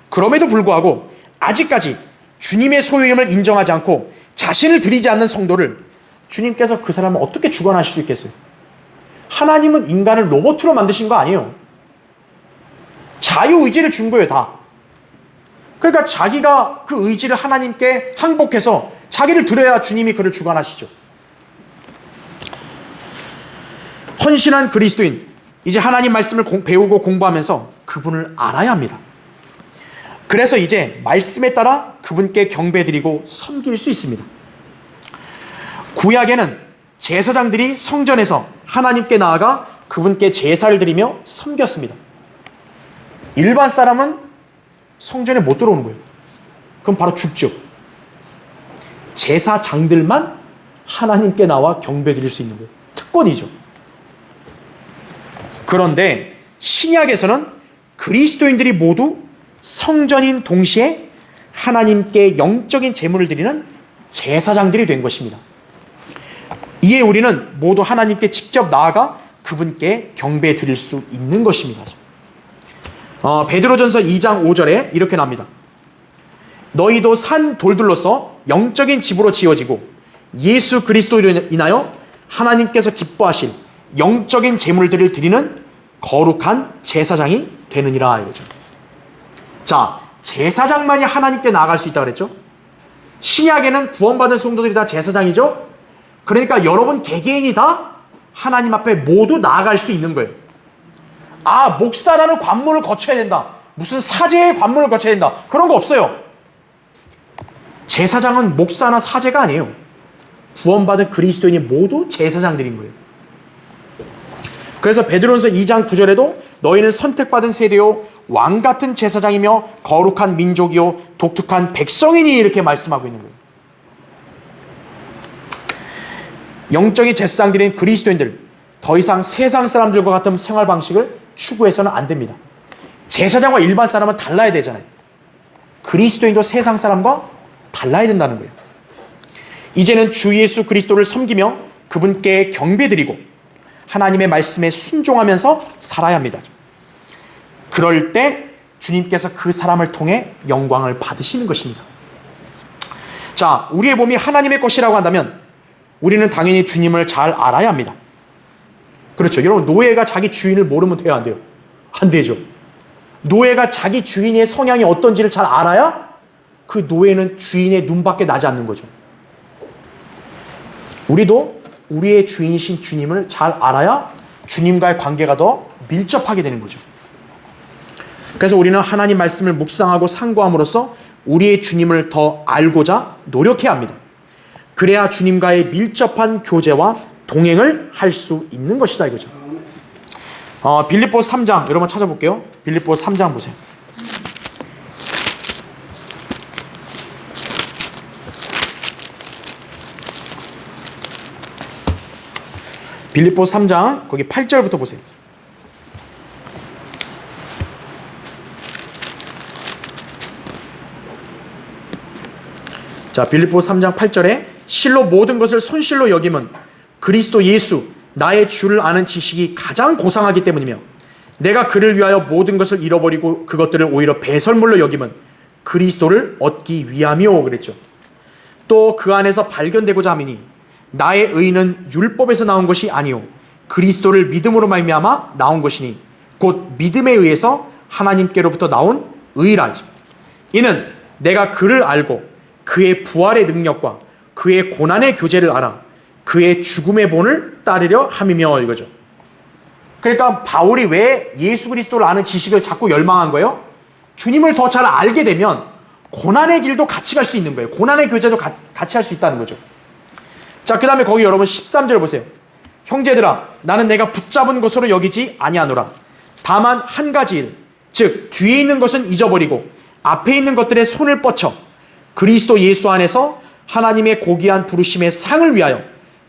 그럼에도 불구하고 아직까지 주님의 소유임을 인정하지 않고 자신을 드리지 않는 성도를 주님께서 그 사람을 어떻게 주관하실 수 있겠어요? 하나님은 인간을 로봇으로 만드신 거 아니에요. 자유의지를 준 거예요, 다. 그러니까 자기가 그 의지를 하나님께 항복해서 자기를 드려야 주님이 그를 주관하시죠. 헌신한 그리스도인, 이제 하나님 말씀을 배우고 공부하면서 그분을 알아야 합니다. 그래서 이제 말씀에 따라 그분께 경배드리고 섬길 수 있습니다. 구약에는 제사장들이 성전에서 하나님께 나아가 그분께 제사를 드리며 섬겼습니다. 일반 사람은 성전에 못 들어오는 거예요. 그럼 바로 죽죠. 제사장들만 하나님께 나와 경배드릴 수 있는 거예요. 특권이죠. 그런데 신약에서는 그리스도인들이 모두 성전인 동시에 하나님께 영적인 제물을 드리는 제사장들이 된 것입니다. 이에 우리는 모두 하나님께 직접 나아가 그분께 경배 드릴 수 있는 것입니다. 베드로전서 2장 5절에 이렇게 나옵니다. 너희도 산 돌들로서 영적인 집으로 지어지고 예수 그리스도로 인하여 하나님께서 기뻐하실 영적인 제물들을 드리는 거룩한 제사장이 되느니라 이거죠. 자, 제사장만이 하나님께 나아갈 수 있다고 그랬죠. 신약에는 구원받은 성도들이 다 제사장이죠. 그러니까 여러분 개개인이 다 하나님 앞에 모두 나아갈 수 있는 거예요. 아, 목사라는 관문을 거쳐야 된다, 무슨 사제의 관문을 거쳐야 된다, 그런 거 없어요. 제사장은 목사나 사제가 아니에요. 구원받은 그리스도인이 모두 제사장들인 거예요. 그래서 베드로전서 2장 9절에도 너희는 선택받은 세대요 왕같은 제사장이며 거룩한 민족이요 독특한 백성이니 이렇게 말씀하고 있는 거예요. 영적인 제사장들인 그리스도인들, 더 이상 세상 사람들과 같은 생활 방식을 추구해서는 안 됩니다. 제사장과 일반 사람은 달라야 되잖아요. 그리스도인도 세상 사람과 달라야 된다는 거예요. 이제는 주 예수 그리스도를 섬기며 그분께 경배드리고 하나님의 말씀에 순종하면서 살아야 합니다. 그럴 때 주님께서 그 사람을 통해 영광을 받으시는 것입니다. 자, 우리의 몸이 하나님의 것이라고 한다면 우리는 당연히 주님을 잘 알아야 합니다. 그렇죠. 여러분, 노예가 자기 주인을 모르면 돼요, 안 돼요? 안 되죠. 노예가 자기 주인의 성향이 어떤지를 잘 알아야 그 노예는 주인의 눈밖에 나지 않는 거죠. 우리도 우리의 주인이신 주님을 잘 알아야 주님과의 관계가 더 밀접하게 되는 거죠. 그래서 우리는 하나님 말씀을 묵상하고 상고함으로써 우리의 주님을 더 알고자 노력해야 합니다. 그래야 주님과의 밀접한 교제와 동행을 할 수 있는 것이다 이거죠. 빌립보서 3장 여러분 찾아볼게요. 빌립보서 3장 보세요. 빌립보서 3장 거기 8절부터 보세요. 자, 빌립보서 3장 8절에 실로 모든 것을 손실로 여김은 그리스도 예수 나의 주를 아는 지식이 가장 고상하기 때문이며 내가 그를 위하여 모든 것을 잃어버리고 그것들을 오히려 배설물로 여김은 그리스도를 얻기 위함이요 그랬죠. 또 그 안에서 발견되고자 함이니 나의 의는 율법에서 나온 것이 아니요 그리스도를 믿음으로 말미암아 나온 것이니 곧 믿음에 의해서 하나님께로부터 나온 의라지. 이는 내가 그를 알고 그의 부활의 능력과 그의 고난의 교제를 알아 그의 죽음의 본을 따르려 함이며 이거죠. 그러니까 바울이 왜 예수 그리스도를 아는 지식을 자꾸 열망한 거예요? 주님을 더 잘 알게 되면 고난의 길도 같이 갈 수 있는 거예요. 고난의 교제도 같이 할 수 있다는 거죠. 자, 그 다음에 거기 여러분 13절 보세요. 형제들아 나는 내가 붙잡은 것으로 여기지 아니하노라. 다만 한 가지 일, 즉 뒤에 있는 것은 잊어버리고 앞에 있는 것들에 손을 뻗쳐 그리스도 예수 안에서 하나님의 고귀한 부르심의 상을 위하여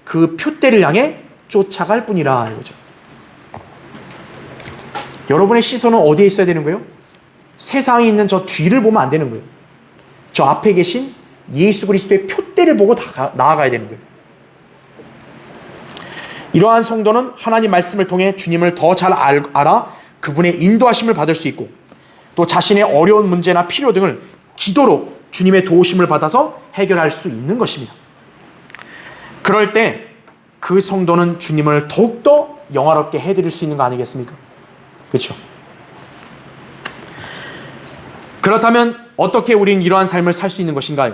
그 표대를 향해 쫓아갈 뿐이라 이거죠. 여러분의 시선은 어디에 있어야 되는 거예요? 세상에 있는 저 뒤를 보면 안 되는 거예요. 저 앞에 계신 예수 그리스도의 표대를 보고 나아가야 되는 거예요. 이러한 성도는 하나님 말씀을 통해 주님을 더 잘 알아 그분의 인도하심을 받을 수 있고 또 자신의 어려운 문제나 필요 등을 기도로 주님의 도우심을 받아서 해결할 수 있는 것입니다. 그럴 때 그 성도는 주님을 더욱더 영화롭게 해드릴 수 있는 거 아니겠습니까? 그렇죠? 그렇다면 어떻게 우리는 이러한 삶을 살 수 있는 것인가?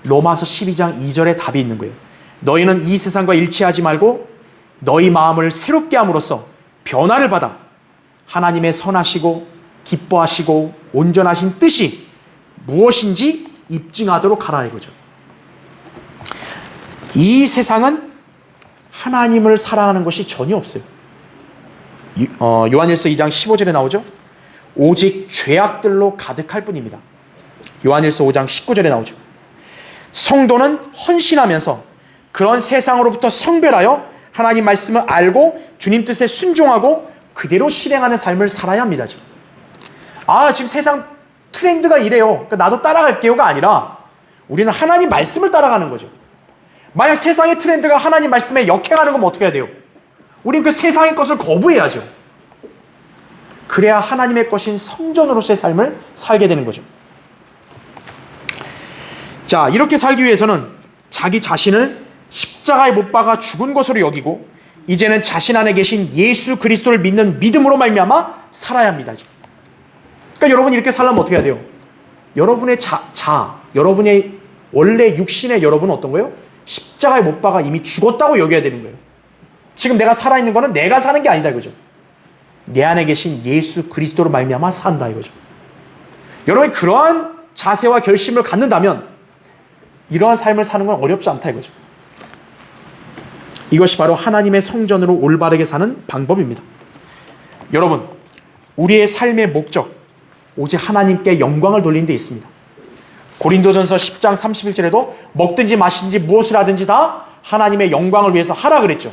로마서 12장 2절에 답이 있는 거예요. 너희는 이 세상과 일치하지 말고 너희 마음을 새롭게 함으로써 변화를 받아 하나님의 선하시고 기뻐하시고 온전하신 뜻이 무엇인지 입증하도록 하라 이거죠. 이 세상은 하나님을 사랑하는 것이 전혀 없어요. 요한일서 2장 15절에 나오죠. 오직 죄악들로 가득할 뿐입니다. 요한일서 5장 19절에 나오죠. 성도는 헌신하면서 그런 세상으로부터 성별하여 하나님 말씀을 알고 주님 뜻에 순종하고 그대로 실행하는 삶을 살아야 합니다. 지금 세상 트렌드가 이래요, 그러니까 나도 따라갈게요가 아니라 우리는 하나님 말씀을 따라가는 거죠. 만약 세상의 트렌드가 하나님 말씀에 역행하는 거면 어떻게 해야 돼요? 우리는 그 세상의 것을 거부해야죠. 그래야 하나님의 것인 성전으로서의 삶을 살게 되는 거죠. 자, 이렇게 살기 위해서는 자기 자신을 십자가에 못 박아 죽은 것으로 여기고 이제는 자신 안에 계신 예수 그리스도를 믿는 믿음으로 말미암아 살아야 합니다. 그러니까 여러분이 이렇게 살려면 어떻게 해야 돼요? 여러분의 여러분의 원래 육신의 여러분은 어떤 거예요? 십자가에 못 박아 이미 죽었다고 여겨야 되는 거예요. 지금 내가 살아있는 거는 내가 사는 게 아니다 이거죠. 내 안에 계신 예수 그리스도로 말미암아 산다 이거죠. 여러분이 그러한 자세와 결심을 갖는다면 이러한 삶을 사는 건 어렵지 않다 이거죠. 이것이 바로 하나님의 성전으로 올바르게 사는 방법입니다. 여러분, 우리의 삶의 목적 오직 하나님께 영광을 돌리는 데 있습니다. 고린도전서 10장 31절에도 먹든지 마시든지 무엇을 하든지 다 하나님의 영광을 위해서 하라 그랬죠.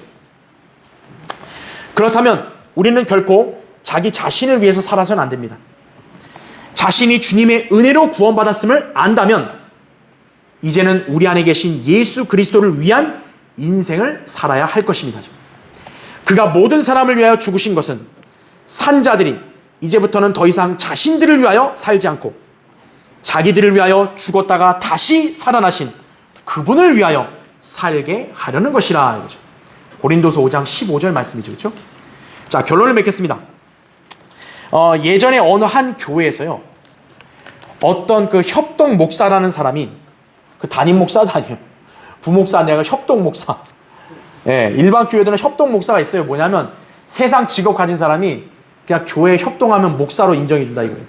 그렇다면 우리는 결코 자기 자신을 위해서 살아서는 안 됩니다. 자신이 주님의 은혜로 구원받았음을 안다면 이제는 우리 안에 계신 예수 그리스도를 위한 인생을 살아야 할 것입니다. 그가 모든 사람을 위하여 죽으신 것은 산 자들이 이제부터는 더 이상 자신들을 위하여 살지 않고 자기들을 위하여 죽었다가 다시 살아나신 그분을 위하여 살게 하려는 것이라 이거죠. 고린도서 5장 15절 말씀이죠. 그렇죠? 자, 결론을 맺겠습니다. 예전에 어느 한 교회에서요, 어떤 그 협동 목사라는 사람이, 그 담임 목사도 아니에요. 부목사 아니라 협동 목사. 예, 일반 교회들은 협동 목사가 있어요. 뭐냐면 세상 직업 가진 사람이 그냥 교회에 협동하면 목사로 인정해 준다 이거예요.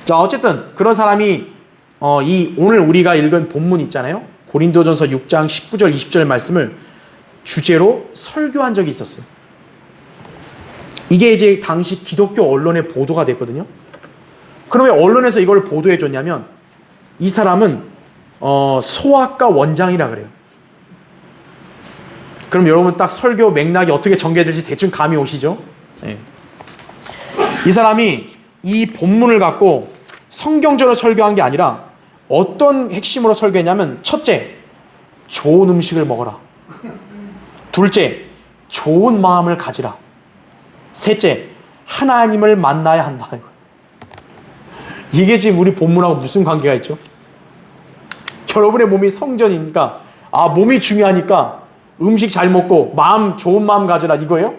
자, 어쨌든 그런 사람이 오늘 우리가 읽은 본문 있잖아요. 고린도전서 6장 19절 20절 말씀을 주제로 설교한 적이 있었어요. 이게 이제 당시 기독교 언론에 보도가 됐거든요. 그럼 왜 언론에서 이걸 보도해 줬냐면 이 사람은 소아과 원장이라 그래요. 그럼 여러분 딱 설교 맥락이 어떻게 전개될지 대충 감이 오시죠? 네. 이 사람이 이 본문을 갖고 성경적으로 설교한 게 아니라 어떤 핵심으로 설교했냐면, 첫째, 좋은 음식을 먹어라. 둘째, 좋은 마음을 가지라. 셋째, 하나님을 만나야 한다. 이게 지금 우리 본문하고 무슨 관계가 있죠? 여러분의 몸이 성전이니까, 몸이 중요하니까 음식 잘 먹고 좋은 마음 가지라 이거예요?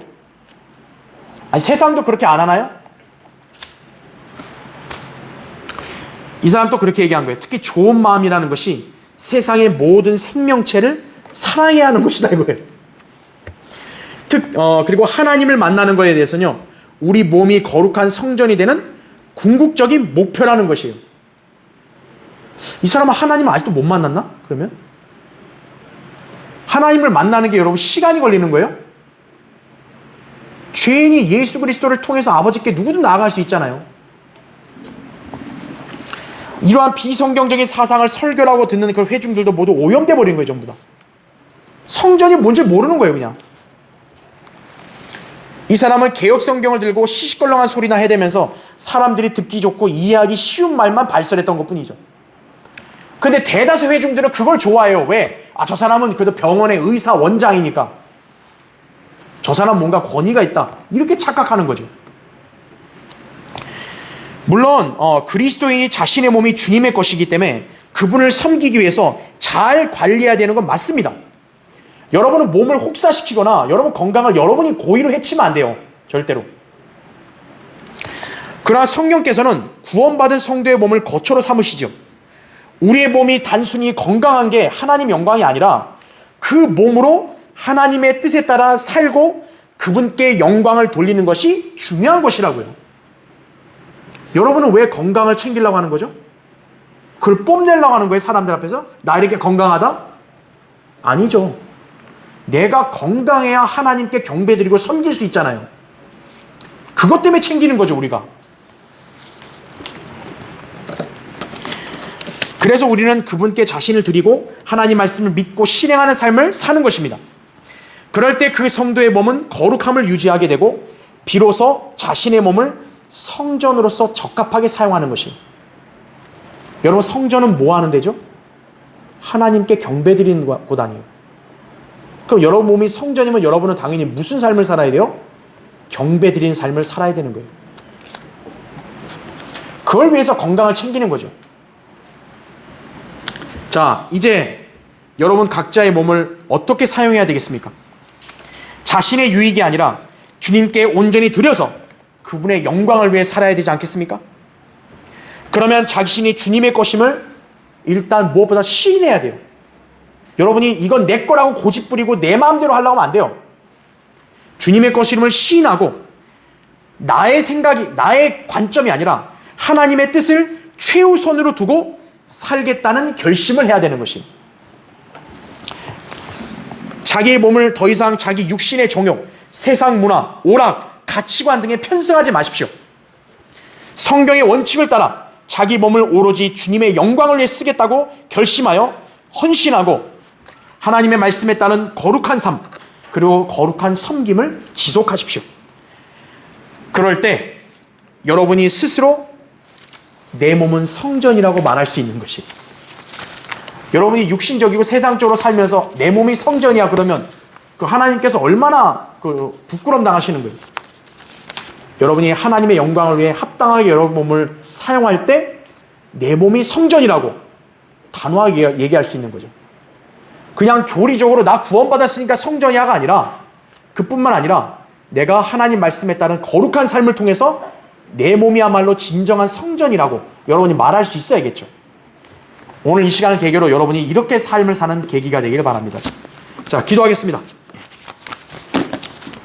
아니, 세상도 그렇게 안 하나요? 이 사람도 그렇게 얘기한 거예요. 특히 좋은 마음이라는 것이 세상의 모든 생명체를 사랑해야 하는 것이다 이거예요. 그리고 하나님을 만나는 것에 대해서는요, 우리 몸이 거룩한 성전이 되는 궁극적인 목표라는 것이에요. 이 사람은 하나님을 아직도 못 만났나? 그러면? 하나님을 만나는 게 여러분 시간이 걸리는 거예요? 죄인이 예수 그리스도를 통해서 아버지께 누구든 나아갈 수 있잖아요. 이러한 비성경적인 사상을 설교라고 듣는 그 회중들도 모두 오염돼 버린 거예요. 전부 다. 성전이 뭔지 모르는 거예요. 그냥. 이 사람은 개혁성경을 들고 시시껄렁한 소리나 해대면서 사람들이 듣기 좋고 이해하기 쉬운 말만 발설했던 것뿐이죠. 근데 대다수 회중들은 그걸 좋아해요. 왜? 저 사람은 그래도 병원의 의사 원장이니까. 저 사람 뭔가 권위가 있다. 이렇게 착각하는 거죠. 물론 그리스도인이 자신의 몸이 주님의 것이기 때문에 그분을 섬기기 위해서 잘 관리해야 되는 건 맞습니다. 여러분은 몸을 혹사시키거나 여러분 건강을 여러분이 고의로 해치면 안 돼요. 절대로. 그러나 성령께서는 구원받은 성도의 몸을 거처로 삼으시죠. 우리의 몸이 단순히 건강한 게 하나님 영광이 아니라 그 몸으로 하나님의 뜻에 따라 살고 그분께 영광을 돌리는 것이 중요한 것이라고요. 여러분은 왜 건강을 챙기려고 하는 거죠? 그걸 뽐내려고 하는 거예요, 사람들 앞에서? 나 이렇게 건강하다? 아니죠. 내가 건강해야 하나님께 경배드리고 섬길 수 있잖아요. 그것 때문에 챙기는 거죠, 우리가. 그래서 우리는 그분께 자신을 드리고 하나님 말씀을 믿고 실행하는 삶을 사는 것입니다. 그럴 때 그 성도의 몸은 거룩함을 유지하게 되고 비로소 자신의 몸을 성전으로서 적합하게 사용하는 것입니다. 여러분, 성전은 뭐 하는 데죠? 하나님께 경배드리는 곳 아니에요. 그럼 여러분 몸이 성전이면 여러분은 당연히 무슨 삶을 살아야 돼요? 경배드리는 삶을 살아야 되는 거예요. 그걸 위해서 건강을 챙기는 거죠. 자, 이제 여러분 각자의 몸을 어떻게 사용해야 되겠습니까? 자신의 유익이 아니라 주님께 온전히 드려서 그분의 영광을 위해 살아야 되지 않겠습니까? 그러면 자신이 주님의 것임을 일단 무엇보다 시인해야 돼요. 여러분이 이건 내 거라고 고집 부리고 내 마음대로 하려고 하면 안 돼요. 주님의 것임을 시인하고 나의 생각이, 나의 관점이 아니라 하나님의 뜻을 최우선으로 두고 살겠다는 결심을 해야 되는 것입니다. 자기의 몸을 더 이상 자기 육신의 종욕, 세상 문화, 오락, 가치관 등에 편승하지 마십시오. 성경의 원칙을 따라 자기 몸을 오로지 주님의 영광을 위해 쓰겠다고 결심하여 헌신하고 하나님의 말씀에 따른 거룩한 삶, 그리고 거룩한 섬김을 지속하십시오. 그럴 때 여러분이 스스로 내 몸은 성전이라고 말할 수 있는 것이, 여러분이 육신적이고 세상적으로 살면서 내 몸이 성전이야 그러면 그 하나님께서 얼마나 부끄럼 당하시는 거예요. 여러분이 하나님의 영광을 위해 합당하게 여러분 몸을 사용할 때 내 몸이 성전이라고 단호하게 얘기할 수 있는 거죠. 그냥 교리적으로 나 구원받았으니까 성전이야가 아니라, 그뿐만 아니라 내가 하나님 말씀에 따른 거룩한 삶을 통해서 내 몸이야말로 진정한 성전이라고 여러분이 말할 수 있어야겠죠. 오늘 이 시간을 계기로 여러분이 이렇게 삶을 사는 계기가 되기를 바랍니다. 자, 기도하겠습니다.